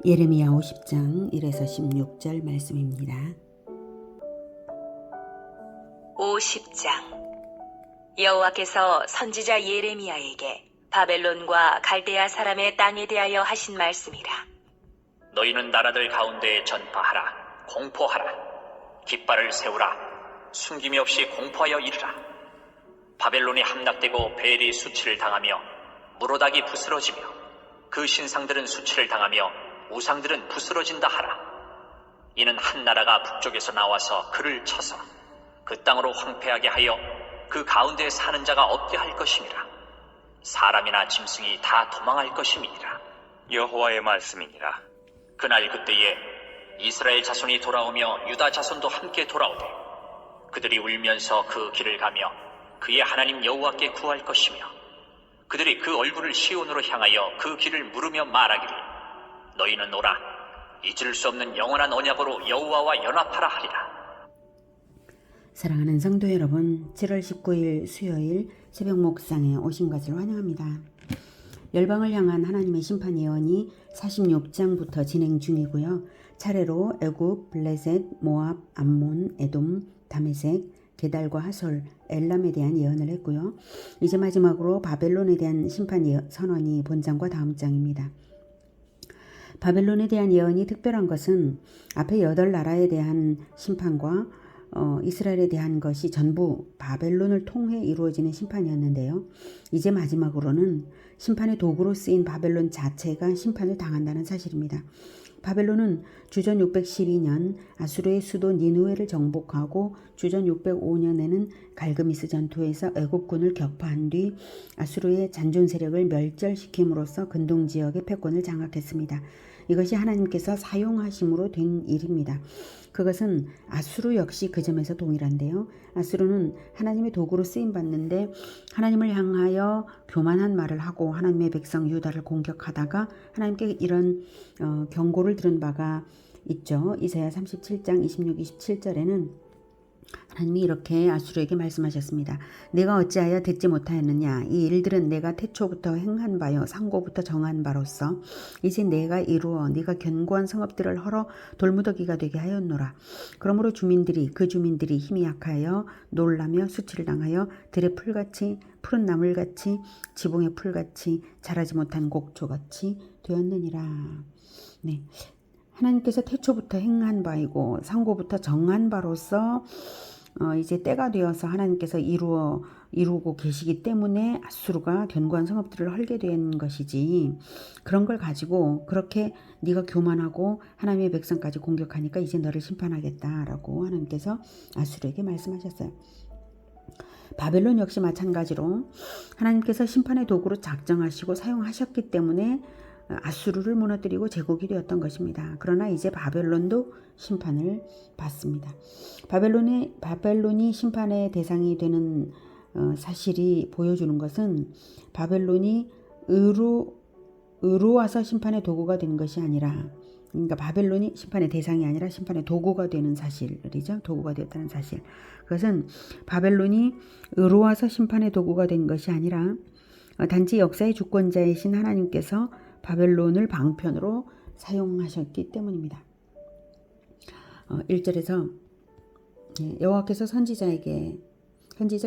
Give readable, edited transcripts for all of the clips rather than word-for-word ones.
예레미야 50장 1에서 16절 말씀입니다. 50장 여호와께서 선지자 예레미야에게 바벨론과 갈대아 사람의 땅에 대하여 하신 말씀이라. 너희는 나라들 가운데에 전파하라. 공포하라. 깃발을 세우라. 숨김이 없이 공포하여 이르라. 바벨론이 함락되고 벨이 수치를 당하며 무로닥이 부스러지며 그 신상들은 수치를 당하며 우상들은 부스러진다 하라. 이는 한 나라가 북쪽에서 나와서 그를 쳐서 그 땅으로 황폐하게 하여 그 가운데 사는 자가 없게 할 것임이라. 사람이나 짐승이 다 도망할 것임이니라. 여호와의 말씀이니라. 그날 그때에 이스라엘 자손이 돌아오며 유다 자손도 함께 돌아오되 그들이 울면서 그 길을 가며 그의 하나님 여호와께 구할 것이며 그들이 그 얼굴을 시온으로 향하여 그 길을 물으며 말하기를 너희는 오라. 잊을 수 없는 영원한 언약으로 여호와와 연합하라 하리라. 사랑하는 성도 여러분, 7월 19일 수요일 새벽 목상에 오신 것을 환영합니다. 열방을 향한 하나님의 심판 예언이 46장부터 진행 중이고요. 차례로 애굽, 블레셋, 모압, 암몬, 에돔, 다메섹, 게달과 하솔, 엘람에 대한 예언을 했고요. 이제 마지막으로 바벨론에 대한 심판 선언이 본장과 다음 장입니다. 바벨론에 대한 예언이 특별한 것은 앞에 8나라에 대한 심판과 이스라엘에 대한 것이 전부 바벨론을 통해 이루어지는 심판이었는데요. 이제 마지막으로는 심판의 도구로 쓰인 바벨론 자체가 심판을 당한다는 사실입니다. 바벨론은 주전 612년 아수르의 수도 니누에를 정복하고 주전 605년에는 갈그미스 전투에서 애국군을 격파한 뒤 아수르의 잔존 세력을 멸절시킴으로써 근동 지역의 패권을 장악했습니다. 이것이 하나님께서 사용하심으로 된 일입니다. 그것은 아수르 역시 그 점에서 동일한데요. 아수르는 하나님의 도구로 쓰임받는데 하나님을 향하여 교만한 말을 하고 하나님의 백성 유다를 공격하다가 하나님께 이런 경고를 들은 바가 있죠. 이사야 37장 26, 27절에는 하나님이 이렇게 아수르에게 말씀하셨습니다. 내가 어찌하여 듣지 못하였느냐. 이 일들은 내가 태초부터 행한 바요 상고부터 정한 바로서 이제 내가 이루어 네가 견고한 성읍들을 헐어 돌무더기가 되게 하였노라. 그러므로 그 주민들이 힘이 약하여 놀라며 수치를 당하여 들의 풀같이 푸른 나물같이 지붕의 풀같이 자라지 못한 곡초같이 되었느니라. 네. 하나님께서 태초부터 행한 바이고 상고부터 정한 바로서 이제 때가 되어서 하나님께서 이루고 계시기 때문에 아수르가 견고한 성읍들을 헐게 된 것이지, 그런 걸 가지고 그렇게 네가 교만하고 하나님의 백성까지 공격하니까 이제 너를 심판하겠다라고 하나님께서 아수르에게 말씀하셨어요. 바벨론 역시 마찬가지로 하나님께서 심판의 도구로 작정하시고 사용하셨기 때문에 아수르를 무너뜨리고 제국이 되었던 것입니다. 그러나 이제 바벨론도 심판을 받습니다. 바벨론이 심판의 대상이 되는 사실이 보여주는 것은 바벨론이 의로와서 심판의 도구가 되는 것이 아니라, 그러니까 바벨론이 심판의 대상이 아니라 심판의 도구가 되는 사실이죠. 도구가 되었다는 사실. 그것은 바벨론이 의로와서 심판의 도구가 된 것이 아니라 단지 역사의 주권자이신 하나님께서 바벨론을 방편으로 사용하셨기 때문입니다. 1절에서 여호와께서 선지자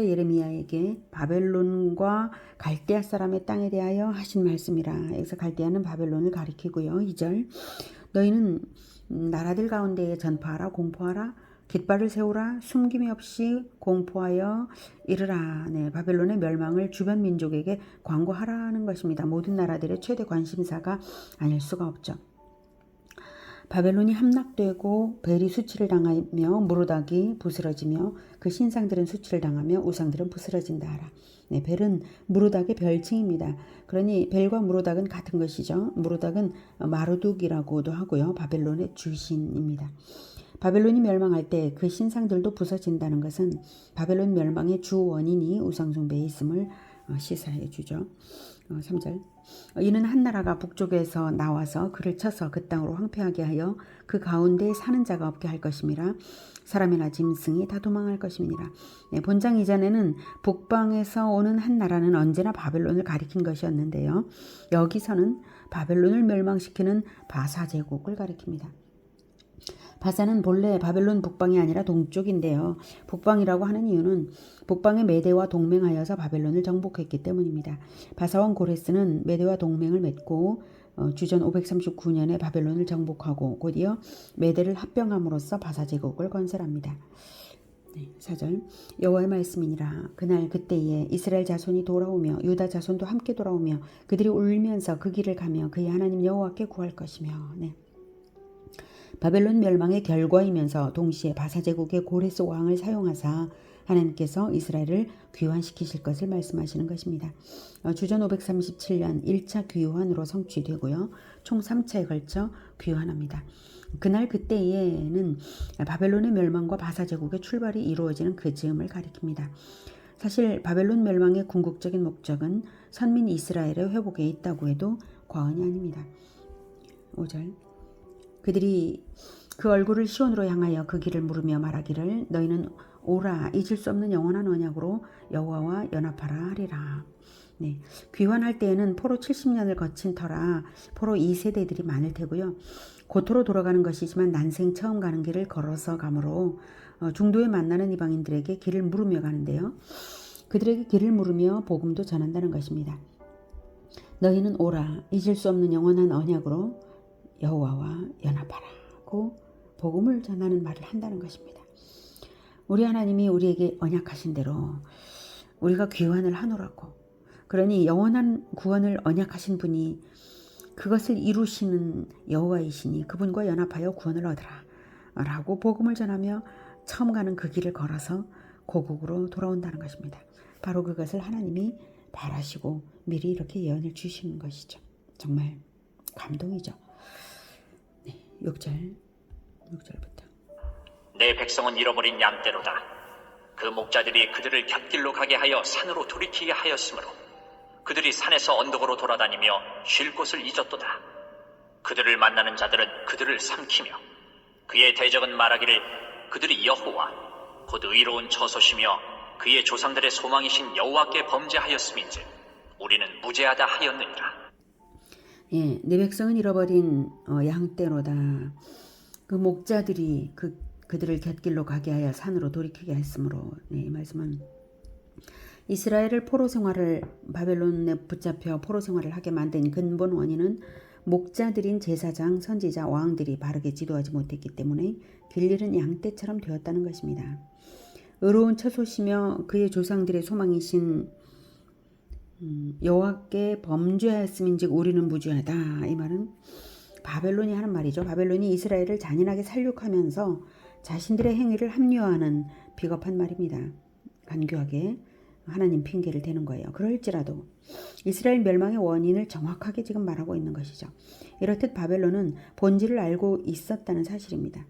예레미야에게 바벨론과 갈대아 사람의 땅에 대하여 하신 말씀이라. 여기서 갈대아는 바벨론을 가리키고요. 2절 너희는 나라들 가운데에 전파하라. 공포하라. 깃발을 세우라. 숨김이 없이 공포하여 이르라. 네, 바벨론의 멸망을 주변 민족에게 광고하라는 것입니다. 모든 나라들의 최대 관심사가 아닐 수가 없죠. 바벨론이 함락되고 벨이 수치를 당하며 무로닥이 부스러지며 그 신상들은 수치를 당하며 우상들은 부스러진다 하라. 네, 벨은 무로닥의 별칭입니다. 그러니 벨과 무로닥은 같은 것이죠. 무로닥은 마르둑이라고도 하고요. 바벨론의 주신입니다. 바벨론이 멸망할 때 그 신상들도 부서진다는 것은 바벨론 멸망의 주 원인이 우상숭배에 있음을 시사해 주죠. 3절. 이는 한 나라가 북쪽에서 나와서 그를 쳐서 그 땅으로 황폐하게 하여 그 가운데에 사는 자가 없게 할 것임이라. 사람이나 짐승이 다 도망할 것임이니라. 네, 본장 이전에는 북방에서 오는 한 나라는 언제나 바벨론을 가리킨 것이었는데요. 여기서는 바벨론을 멸망시키는 바사 제국을 가리킵니다. 바사는 본래 바벨론 북방이 아니라 동쪽인데요. 북방이라고 하는 이유는 북방의 메대와 동맹하여서 바벨론을 정복했기 때문입니다. 바사왕 고레스는 메대와 동맹을 맺고 주전 539년에 바벨론을 정복하고 곧이어 메대를 합병함으로써 바사 제국을 건설합니다. 4절. 여호와의 말씀이니라. 그날 그때에 이스라엘 자손이 돌아오며 유다 자손도 함께 돌아오며 그들이 울면서 그 길을 가며 그의 하나님 여호와께 구할 것이며. 바벨론 멸망의 결과이면서 동시에 바사 제국의 고레스 왕을 사용하사 하나님께서 이스라엘을 귀환시키실 것을 말씀하시는 것입니다. 주전 537년 1차 귀환으로 성취되고요. 총 3차에 걸쳐 귀환합니다. 그날 그때에는 바벨론의 멸망과 바사 제국의 출발이 이루어지는 그 즈음을 가리킵니다. 사실 바벨론 멸망의 궁극적인 목적은 선민 이스라엘의 회복에 있다고 해도 과언이 아닙니다. 5절. 그들이 그 얼굴을 시온으로 향하여 그 길을 물으며 말하기를 너희는 오라 잊을 수 없는 영원한 언약으로 여호와와 연합하라 하리라. 귀환할 때에는 포로 70년을 거친 터라 포로 2세대들이 많을 테고요. 고토로 돌아가는 것이지만 난생 처음 가는 길을 걸어서 가므로 중도에 만나는 이방인들에게 길을 물으며 가는데요. 그들에게 길을 물으며 복음도 전한다는 것입니다. 너희는 오라 잊을 수 없는 영원한 언약으로 여호와와 연합하라고 복음을 전하는 말을 한다는 것입니다. 우리 하나님이 우리에게 언약하신 대로 우리가 귀환을 하노라고. 그러니 영원한 구원을 언약하신 분이 그것을 이루시는 여호와이시니 그분과 연합하여 구원을 얻으라 라고 복음을 전하며 처음 가는 그 길을 걸어서 고국으로 돌아온다는 것입니다. 바로 그것을 하나님이 바라시고 미리 이렇게 예언을 주시는 것이죠. 정말 감동이죠. 6절부터. 내 백성은 잃어버린 양떼로다. 그 목자들이 그들을 곁길로 가게 하여 산으로 돌이키게 하였으므로 그들이 산에서 언덕으로 돌아다니며 쉴 곳을 잊었도다. 그들을 만나는 자들은 그들을 삼키며 그의 대적은 말하기를 그들이 여호와 곧 의로운 처소시며 그의 조상들의 소망이신 여호와께 범죄하였음인즉 우리는 무죄하다 하였느니라. 내 백성은 잃어버린 양떼로다. 그 목자들이 그들을 곁길로 가게 하여 산으로 돌이키게 했으므로. 이 말씀은 이스라엘을 포로 생활을 바벨론에 붙잡혀 포로 생활을 하게 만든 근본 원인은 목자들인 제사장, 선지자, 왕들이 바르게 지도하지 못했기 때문에 길 잃은 양떼처럼 되었다는 것입니다. 의로운 처소시며 그의 조상들의 소망이신 여호와께 범죄하였음인즉 우리는 무죄하다. 이 말은 바벨론이 하는 말이죠. 바벨론이 이스라엘을 잔인하게 살육하면서 자신들의 행위를 합리화하는 비겁한 말입니다. 간교하게 하나님 핑계를 대는 거예요. 그럴지라도 이스라엘 멸망의 원인을 정확하게 지금 말하고 있는 것이죠. 이렇듯 바벨론은 본질을 알고 있었다는 사실입니다.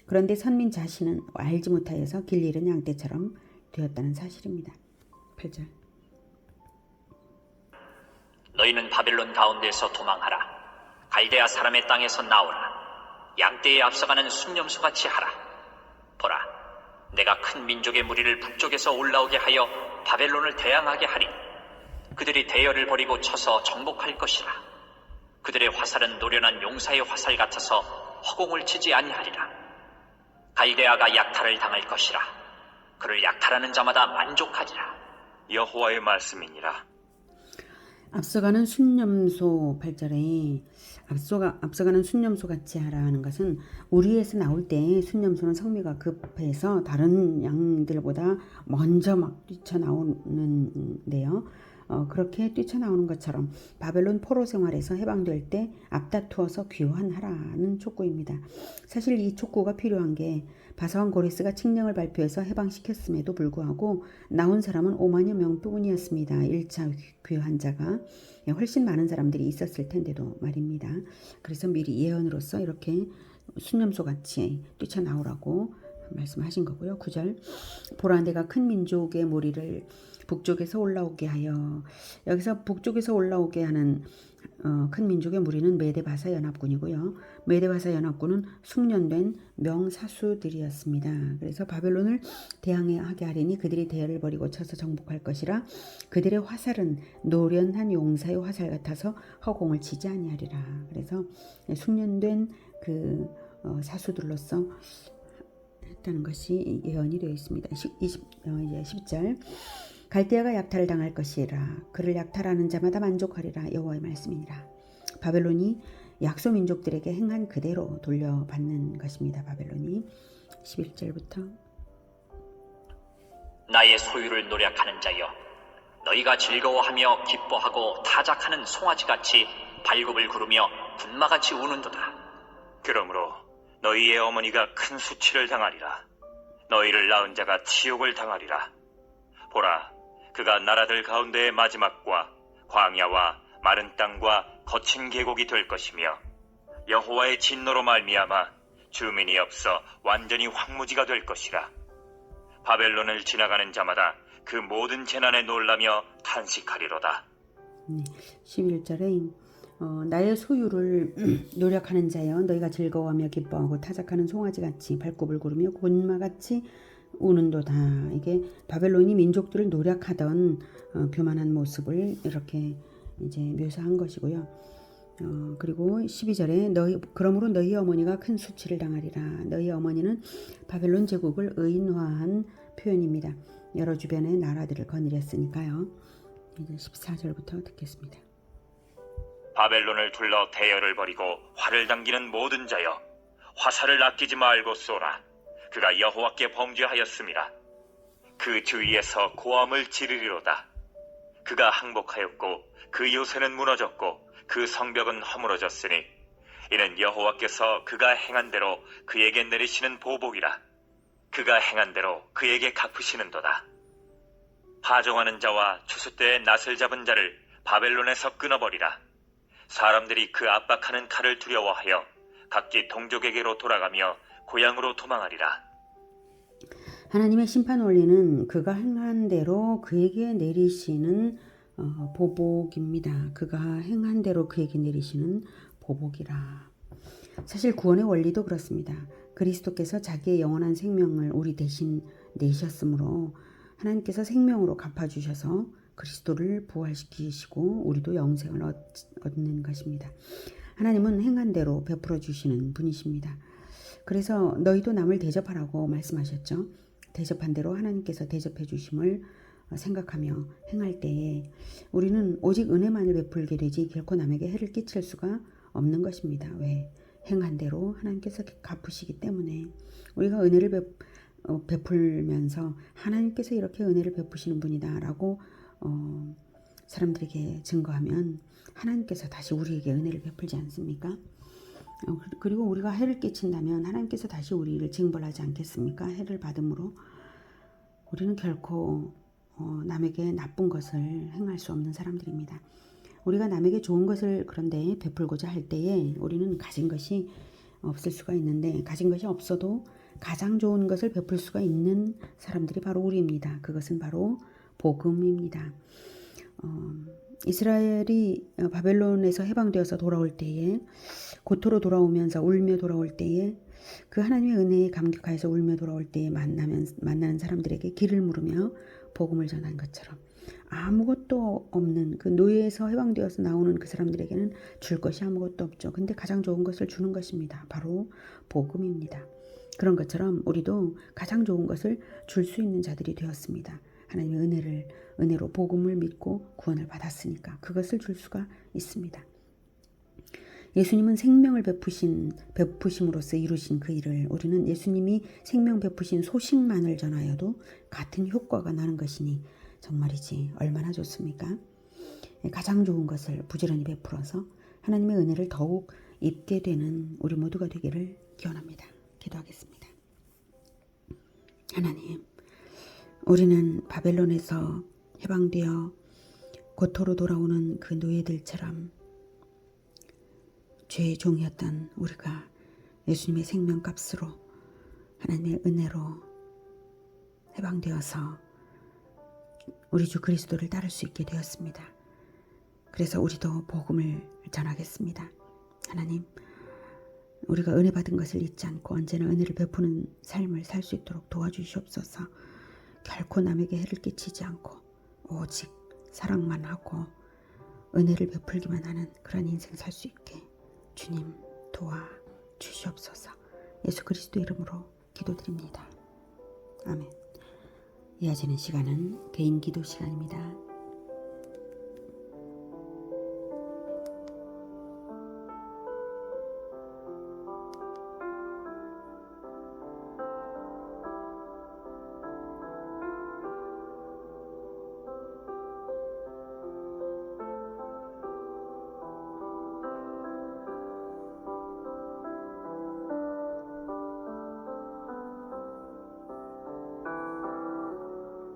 그런데 선민 자신은 알지 못하여서 길 잃은 양떼처럼 되었다는 사실입니다. 8절. 너희는 바벨론 가운데서 도망하라. 갈대아 사람의 땅에서 나오라. 양떼에 앞서가는 순념소같이 하라. 보라, 내가 큰 민족의 무리를 북쪽에서 올라오게 하여 바벨론을 대항하게 하리. 그들이 대열을 버리고 쳐서 정복할 것이라. 그들의 화살은 노련한 용사의 화살 같아서 허공을 치지 아니하리라. 갈대아가 약탈을 당할 것이라. 그를 약탈하는 자마다 만족하리라. 여호와의 말씀이니라. 앞서가는 순념소 8절에 앞서가는 순념소 같이 하라는 것은 우리에서 나올 때 순념소는 성미가 급해서 다른 양들보다 먼저 막 뛰쳐나오는데요. 그렇게 뛰쳐나오는 것처럼 바벨론 포로 생활에서 해방될 때 앞다투어서 귀환하라는 촉구입니다. 사실 이 촉구가 필요한 게 바사왕 고레스가 칙령을 발표해서 해방시켰음에도 불구하고 나온 사람은 5만여 명뿐이었습니다. 1차 귀환자가 훨씬 많은 사람들이 있었을 텐데도 말입니다. 그래서 미리 예언으로서 이렇게 순념소같이 뛰쳐나오라고 말씀하신 거고요. 9절. 보라, 내가 큰 민족의 무리를 북쪽에서 올라오게 하여. 여기서 북쪽에서 올라오게 하는 큰 민족의 무리는 메데바사 연합군이고요. 메데바사 연합군은 숙련된 명사수들이었습니다. 그래서 바벨론을 대항하게 하리니 그들이 대열을 버리고 쳐서 정복할 것이라. 그들의 화살은 노련한 용사의 화살 같아서 허공을 치지 아니하리라. 그래서 숙련된 그 사수들로서 했다는 것이 예언이 되어 있습니다. 10절 갈대아가 약탈을 당할 것이라. 그를 약탈하는 자마다 만족하리라. 여호와의 말씀이니라. 바벨론이 약소 민족들에게 행한 그대로 돌려받는 것입니다. 바벨론이 11절부터 나의 소유를 노력하는 자여, 너희가 즐거워하며 기뻐하고 타작하는 송아지같이 발굽을 구르며 군마같이 우는도다. 그러므로 너희의 어머니가 큰 수치를 당하리라. 너희를 낳은 자가 치욕을 당하리라. 보라, 그가 나라들 가운데의 마지막과 광야와 마른 땅과 거친 계곡이 될 것이며 여호와의 진노로 말미암아 주민이 없어 완전히 황무지가 될 것이라. 바벨론을 지나가는 자마다 그 모든 재난에 놀라며 탄식하리로다. 11절에 나의 소유를 노력하는 자여, 너희가 즐거워하며 기뻐하고 타작하는 송아지같이 발굽을 구르며 곤마같이 우는도다. 이게 바벨론이 민족들을 노력하던 교만한 모습을 이렇게 이제 묘사한 것이고요. 그리고 12절에 그러므로 너희 어머니가 큰 수치를 당하리라. 너희 어머니는 바벨론 제국을 의인화한 표현입니다. 여러 주변의 나라들을 거느렸으니까요. 이제 14절부터 듣겠습니다. 바벨론을 둘러 대열을 벌이고 활을 당기는 모든 자여, 화살을 아끼지 말고 쏘라. 그가 여호와께 범죄하였음이라. 그 주위에서 고함을 지르리로다. 그가 항복하였고 그 요새는 무너졌고 그 성벽은 허물어졌으니 이는 여호와께서 그가 행한 대로 그에게 내리시는 보복이라. 그가 행한 대로 그에게 갚으시는도다. 파종하는 자와 추수 때에 낫을 잡은 자를 바벨론에서 끊어버리라. 사람들이 그 압박하는 칼을 두려워하여 각기 동족에게로 돌아가며 고향으로 도망하리라. 하나님의 심판 원리는 그가 행한 대로 그에게 내리시는 보복입니다. 그가 행한 대로 그에게 내리시는 보복이라. 사실 구원의 원리도 그렇습니다. 그리스도께서 자기의 영원한 생명을 우리 대신 내셨으므로 하나님께서 생명으로 갚아주셔서 그리스도를 부활시키시고 우리도 영생을 얻는 것입니다. 하나님은 행한 대로 베풀어 주시는 분이십니다. 그래서 너희도 남을 대접하라고 말씀하셨죠. 대접한 대로 하나님께서 대접해 주심을 생각하며 행할 때에 우리는 오직 은혜만을 베풀게 되지 결코 남에게 해를 끼칠 수가 없는 것입니다. 왜? 행한 대로 하나님께서 갚으시기 때문에 우리가 은혜를 베풀면서 하나님께서 이렇게 은혜를 베푸시는 분이다라고 사람들에게 증거하면 하나님께서 다시 우리에게 은혜를 베풀지 않습니까? 그리고 우리가 해를 끼친다면 하나님께서 다시 우리를 징벌하지 않겠습니까? 해를 받음으로 우리는 결코 남에게 나쁜 것을 행할 수 없는 사람들입니다. 우리가 남에게 좋은 것을 그런데 베풀고자 할 때에 우리는 가진 것이 없을 수가 있는데 가진 것이 없어도 가장 좋은 것을 베풀 수가 있는 사람들이 바로 우리입니다. 그것은 바로 복음입니다. 이스라엘이 바벨론에서 해방되어서 돌아올 때에 고토로 돌아오면서 울며 돌아올 때에 그 하나님의 은혜에 감격하여서 울며 돌아올 때에 만나는 사람들에게 길을 물으며 복음을 전한 것처럼 아무것도 없는 그 노예에서 해방되어서 나오는 그 사람들에게는 줄 것이 아무것도 없죠. 근데 가장 좋은 것을 주는 것입니다. 바로 복음입니다. 그런 것처럼 우리도 가장 좋은 것을 줄 수 있는 자들이 되었습니다. 하나님의 은혜로 복음을 믿고 구원을 받았으니까 그것을 줄 수가 있습니다. 예수님은 생명을 베푸심으로써 이루신 그 일을 우리는 예수님이 생명 베푸신 소식만을 전하여도 같은 효과가 나는 것이니 정말이지 얼마나 좋습니까? 가장 좋은 것을 부지런히 베풀어서 하나님의 은혜를 더욱 입게 되는 우리 모두가 되기를 기원합니다. 기도하겠습니다. 하나님, 우리는 바벨론에서 해방되어 고토로 돌아오는 그 노예들처럼 죄의 종이었던 우리가 예수님의 생명값으로 하나님의 은혜로 해방되어서 우리 주 그리스도를 따를 수 있게 되었습니다. 그래서 우리도 복음을 전하겠습니다. 하나님, 우리가 은혜 받은 것을 잊지 않고 언제나 은혜를 베푸는 삶을 살 수 있도록 도와주시옵소서. 결코 남에게 해를 끼치지 않고 오직 사랑만 하고 은혜를 베풀기만 하는 그런 인생 살 수 있게 주님 도와주시옵소서. 예수 그리스도 이름으로 기도드립니다. 아멘. 이어지는 시간은 개인 기도 시간입니다.